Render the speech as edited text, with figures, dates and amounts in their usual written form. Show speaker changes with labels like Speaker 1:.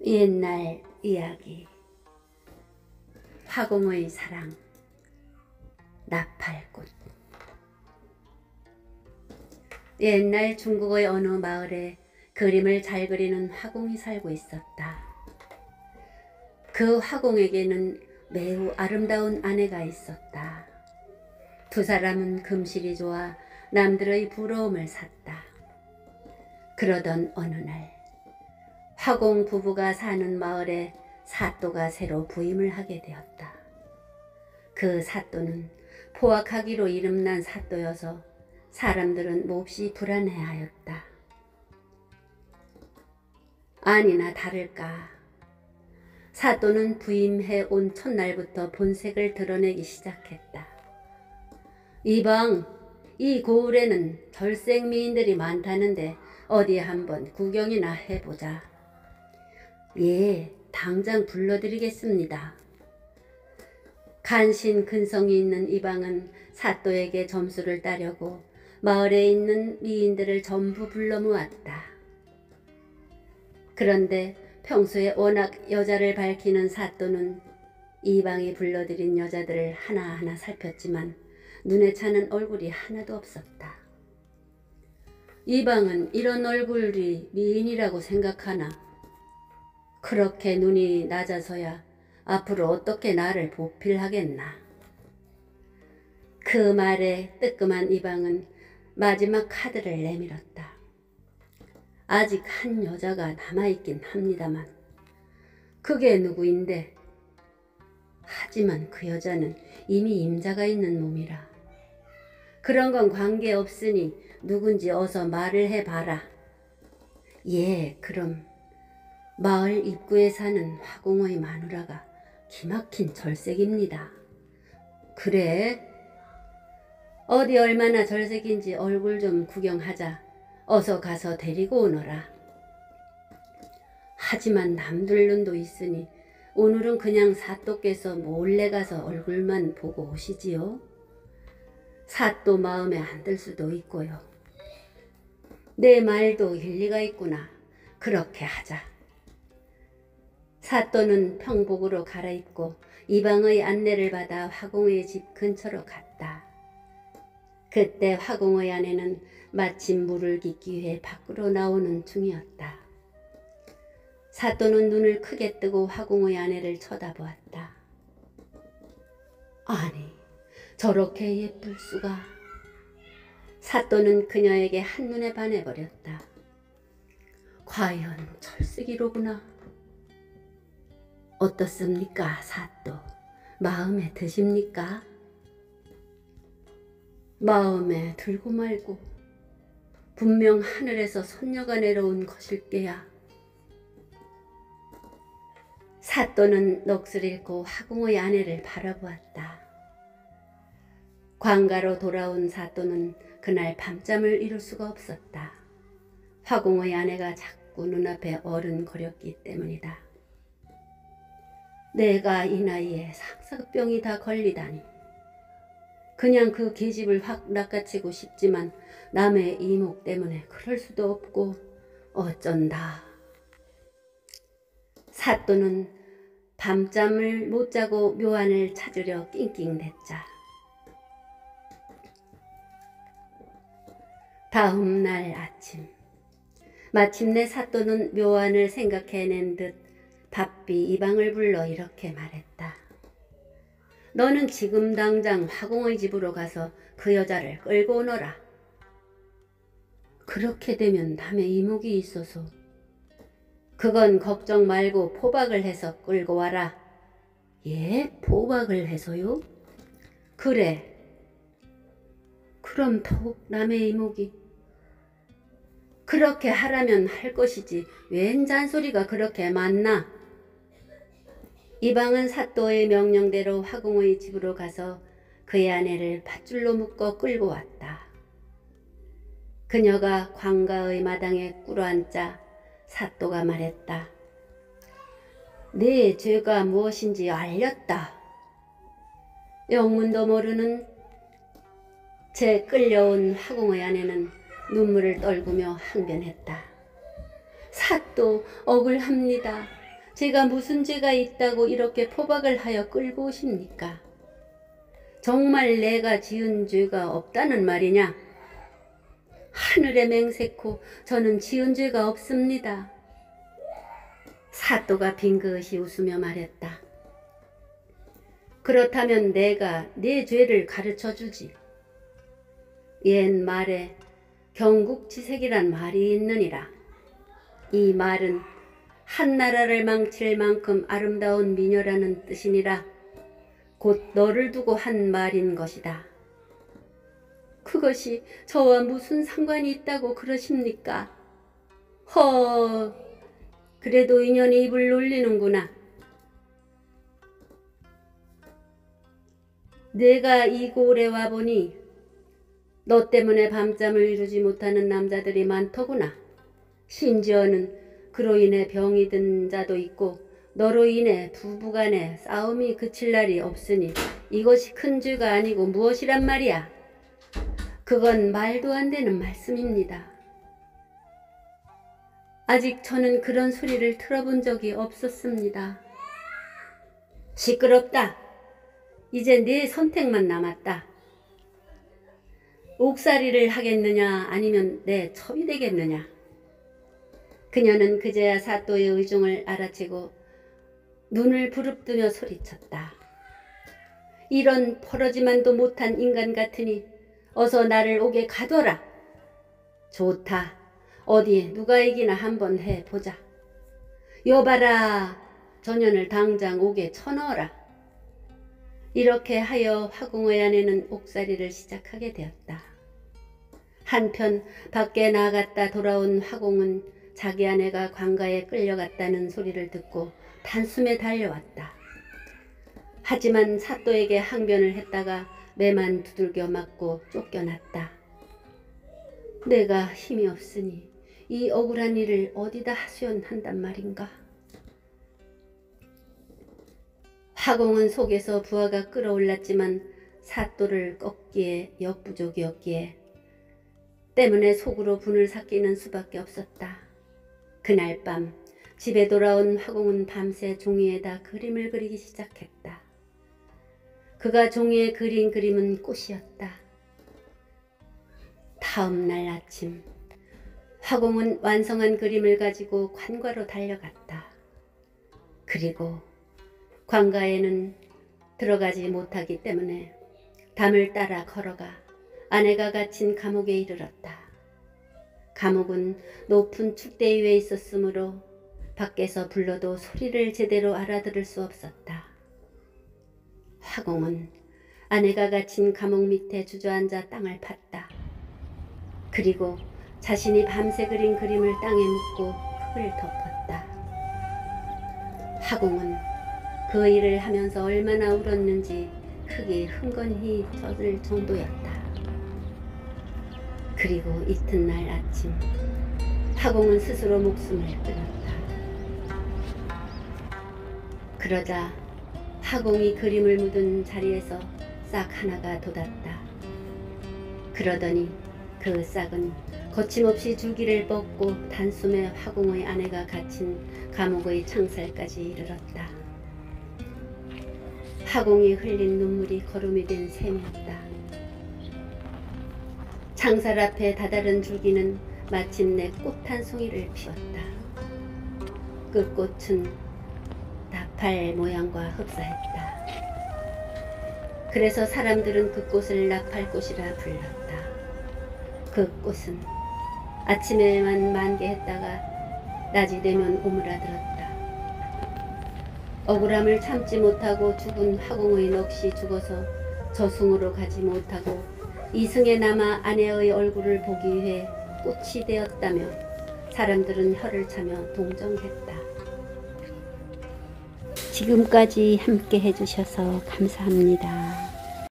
Speaker 1: 옛날 이야기. 화공의 사랑. 나팔꽃. 옛날 중국의 어느 마을에 그림을 잘 그리는 화공이 살고 있었다. 그 화공에게는 매우 아름다운 아내가 있었다. 두 사람은 금실이 좋아 남들의 부러움을 샀다. 그러던 어느 날 화공 부부가 사는 마을에 사또가 새로 부임을 하게 되었다. 그 사또는 포악하기로 이름난 사또여서 사람들은 몹시 불안해하였다. 아니나 다를까 사또는 부임해 온 첫날부터 본색을 드러내기 시작했다. 이방, 이 고을에는 절색미인들이 많다는데 어디 한번 구경이나 해보자. 예, 당장 불러드리겠습니다. 간신 근성이 있는 이방은 사또에게 점수를 따려고 마을에 있는 미인들을 전부 불러 모았다. 그런데 평소에 워낙 여자를 밝히는 사또는 이방이 불러들인 여자들을 하나하나 살폈지만 눈에 차는 얼굴이 하나도 없었다. 이방은 이런 얼굴이 미인이라고 생각하나? 그렇게 눈이 낮아서야 앞으로 어떻게 나를 보필하겠나. 그 말에 뜨끔한 이방은 마지막 카드를 내밀었다. 아직 한 여자가 남아있긴 합니다만 그게 누구인데? 하지만 그 여자는 이미 임자가 있는 몸이라. 그런 건 관계없으니 누군지 어서 말을 해봐라. 예, 그럼 마을 입구에 사는 화공의 마누라가 기막힌 절색입니다. 그래? 어디 얼마나 절색인지 얼굴 좀 구경하자. 어서 가서 데리고 오너라. 하지만 남들 눈도 있으니 오늘은 그냥 사또께서 몰래 가서 얼굴만 보고 오시지요. 사또 마음에 안 들 수도 있고요. 내 말도 일리가 있구나. 그렇게 하자. 사또는 평복으로 갈아입고 이방의 안내를 받아 화공의 집 근처로 갔다. 그때 화공의 아내는 마침 물을 깃기 위해 밖으로 나오는 중이었다. 사또는 눈을 크게 뜨고 화공의 아내를 쳐다보았다. 아니, 저렇게 예쁠 수가. 사또는 그녀에게 한눈에 반해버렸다. 과연 철쓰기로구나. 어떻습니까, 사또? 마음에 드십니까? 마음에 들고 말고 분명 하늘에서 선녀가 내려온 것일게야. 사또는 넋을 잃고 화공의 아내를 바라보았다. 관가로 돌아온 사또는 그날 밤잠을 이룰 수가 없었다. 화공의 아내가 자꾸 눈앞에 어른거렸기 때문이다. 내가 이 나이에 상사병이 다 걸리다니. 그냥 그 계집을 확 낚아채고 싶지만 남의 이목 때문에 그럴 수도 없고 어쩐다. 사또는 밤잠을 못 자고 묘안을 찾으려 낑낑댔자. 다음 날 아침 마침내 사또는 묘안을 생각해낸 듯 바삐 이방을 불러 이렇게 말했다. 너는 지금 당장 화공의 집으로 가서 그 여자를 끌고 오너라. 그렇게 되면 남의 이목이 있어서. 그건 걱정 말고 포박을 해서 끌고 와라. 예? 포박을 해서요? 그래. 그럼 더욱 남의 이목이. 그렇게 하라면 할 것이지 웬 잔소리가 그렇게 많나. 이방은 사또의 명령대로 화공의 집으로 가서 그의 아내를 밧줄로 묶어 끌고 왔다. 그녀가 관가의 마당에 꿇어앉자 사또가 말했다. 네 죄가 무엇인지 알렸다. 영문도 모르는 채 끌려온 화공의 아내는 눈물을 떨구며 항변했다. 사또 억울합니다. 제가 무슨 죄가 있다고 이렇게 포박을 하여 끌고 오십니까? 정말 내가 지은 죄가 없다는 말이냐? 하늘에 맹세코 저는 지은 죄가 없습니다. 사또가 빙긋이 웃으며 말했다. 그렇다면 내가 네 죄를 가르쳐 주지. 옛 말에 경국지색이란 말이 있느니라. 이 말은 한나라를 망칠 만큼 아름다운 미녀라는 뜻이니라. 곧 너를 두고 한 말인 것이다. 그것이 저와 무슨 상관이 있다고 그러십니까? 그래도 인연이 입을 놀리는구나. 내가 이 고을에 와보니 너 때문에 밤잠을 이루지 못하는 남자들이 많더구나. 심지어는 그로 인해 병이 든 자도 있고 너로 인해 부부간에 싸움이 그칠 날이 없으니 이것이 큰 죄가 아니고 무엇이란 말이야. 그건 말도 안 되는 말씀입니다. 아직 저는 그런 소리를 들어본 적이 없었습니다. 시끄럽다. 이제 네 선택만 남았다. 옥살이를 하겠느냐 아니면 내 첩이 되겠느냐. 그녀는 그제야 사또의 의중을 알아채고 눈을 부릅뜨며 소리쳤다. 이런 버러지만도 못한 인간 같으니 어서 나를 옥에 가둬라. 좋다. 어디 누가 이기나 한번 해보자. 여봐라. 저 년을 당장 옥에 쳐넣어라. 이렇게 하여 화궁의 아내는 옥살이를 시작하게 되었다. 한편 밖에 나갔다 돌아온 화궁은 자기 아내가 관가에 끌려갔다는 소리를 듣고 단숨에 달려왔다. 하지만 사또에게 항변을 했다가 매만 두들겨 맞고 쫓겨났다. 내가 힘이 없으니 이 억울한 일을 어디다 하소연한단 말인가. 화궁은 속에서 부하가 끌어올랐지만 사또를 꺾기에 역부족이었기에 때문에 속으로 분을 삭히는 수밖에 없었다. 그날 밤 집에 돌아온 화궁은 밤새 종이에다 그림을 그리기 시작했다. 그가 종이에 그린 그림은 꽃이었다. 다음 날 아침 화궁은 완성한 그림을 가지고 관과로 달려갔다. 그리고 관가에는 들어가지 못하기 때문에 담을 따라 걸어가 아내가 갇힌 감옥에 이르렀다. 감옥은 높은 축대 위에 있었으므로 밖에서 불러도 소리를 제대로 알아들을 수 없었다. 화궁은 아내가 갇힌 감옥 밑에 주저앉아 땅을 팠다. 그리고 자신이 밤새 그린 그림을 땅에 묻고 흙을 덮었다. 화궁은 그 일을 하면서 얼마나 울었는지 흙이 흥건히 젖을 정도였다. 그리고 이튿날 아침 화궁은 스스로 목숨을 끊었다. 그러자 화궁이 그림을 묻은 자리에서 싹 하나가 돋았다. 그러더니 그 싹은 거침없이 줄기를 뻗고 단숨에 화궁의 아내가 갇힌 감옥의 창살까지 이르렀다. 화궁이 흘린 눈물이 거름이 된 셈이었다. 창살 앞에 다다른 줄기는 마침내 꽃 한 송이를 피웠다. 그 꽃은 나팔 모양과 흡사했다. 그래서 사람들은 그 꽃을 나팔꽃이라 불렀다. 그 꽃은 아침에만 만개했다가 낮이 되면 오므라들었다. 억울함을 참지 못하고 죽은 화궁의 넋이 죽어서 저승으로 가지 못하고 이승에 남아 아내의 얼굴을 보기 위해 꽃이 되었다며 사람들은 혀를 차며 동정했다. 지금까지 함께 해주셔서 감사합니다.